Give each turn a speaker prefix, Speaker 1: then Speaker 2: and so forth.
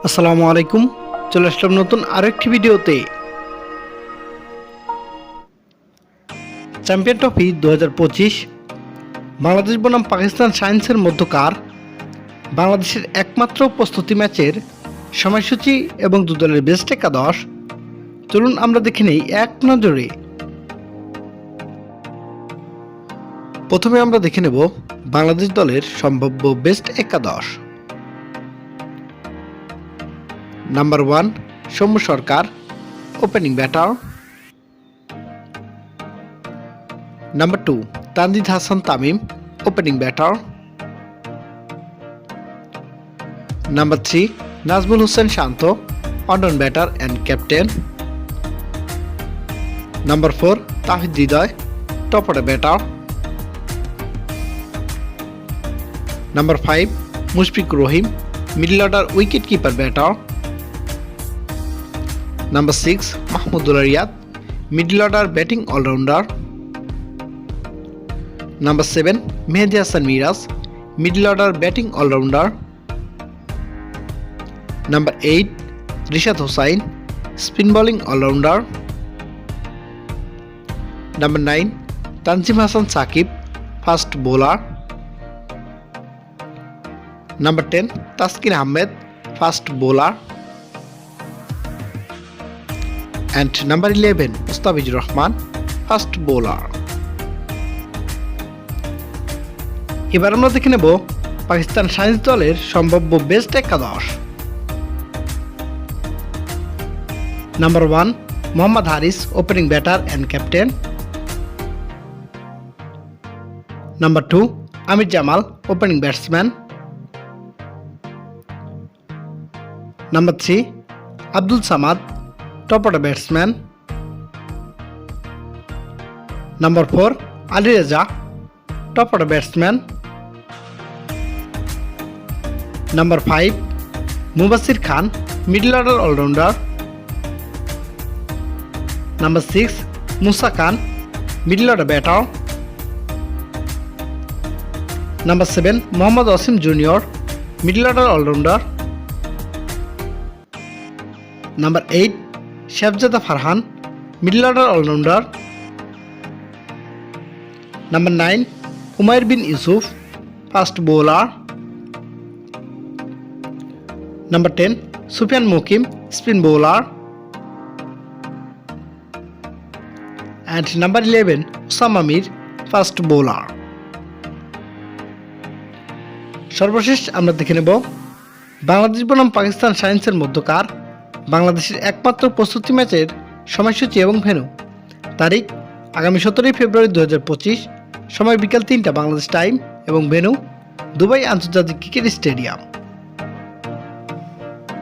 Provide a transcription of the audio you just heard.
Speaker 1: আসসালামু আলাইকুম। চলে আসলাম নতুন আরেকটি ভিডিওতে। চ্যাম্পিয়ন ট্রফি 2025 বাংলাদেশ বনাম পাকিস্তান সায়েন্সের মধ্যকার বাংলাদেশের একমাত্র প্রস্তুতি ম্যাচের সময়সূচি এবং দু দলের বেস্ট একাদশ চলুন আমরা দেখে নেই এক নজরে। প্রথমে আমরা দেখে নেব বাংলাদেশ দলের সম্ভাব্য বেস্ট একাদশ। Number 1 Soumya Sarkar, opening batter. Number 2 Tanzid Hasan Tamim, opening batter. Number 3 Najmul Hossain Shanto, on batter and captain. Number 4 Towhid Hridoy, top order batter. Number 5 Mushfiqur Rahim, middle order wicket keeper batter. Number 6 Mahmudullah Riyad, middle order batting all rounder. Number 7 Mehidy Hasan Miraz, middle order batting all rounder. Number 8 Rishad Hossain, spin bowling all rounder. Number 9 Tanzim Hasan Shakib, fast bowler. Number 10 Taskin Ahmed, fast bowler. And number 11 Mustafizur Rahman, fast bowler. এবার আমরা দেখে নেব Pakistan science দলের সম্ভাব্য best একাদশ। Number 1 Mohammad Haris, opening batter and captain. Number 2 Amir Jamal, opening batsman. Number 3 Abdul Samad, top order batsman. Number 4 Ali Reza, top order batsman. Number 5 Mubasir Khan, middle order allrounder. Number 6 Musa Khan, middle order batter. Number 7 Mohammad Wasim junior, middle order allrounder. Number 8 Sahibzada Farhan, middle order allrounder. Number 9 Umair bin Yousuf, fast bowler. Number 10 Sufian Muqeem, spin bowler. And number 11 Usama Mir, fast bowler. সর্বশেষ আমরা দেখে নেব বাংলাদেশ বনাম পাকিস্তান সায়েন্সের মধ্যকার বাংলাদেশের একমাত্র প্রস্তুতি ম্যাচের সময়সূচি এবং ভেন্যু। তারিখ আগামী 17 ফেব্রুয়ারি 2025, সময় বিকাল 3টা বাংলাদেশ টাইম এবং ভেন্যু দুবাই আন্তর্জাতিক ক্রিকেট স্টেডিয়াম।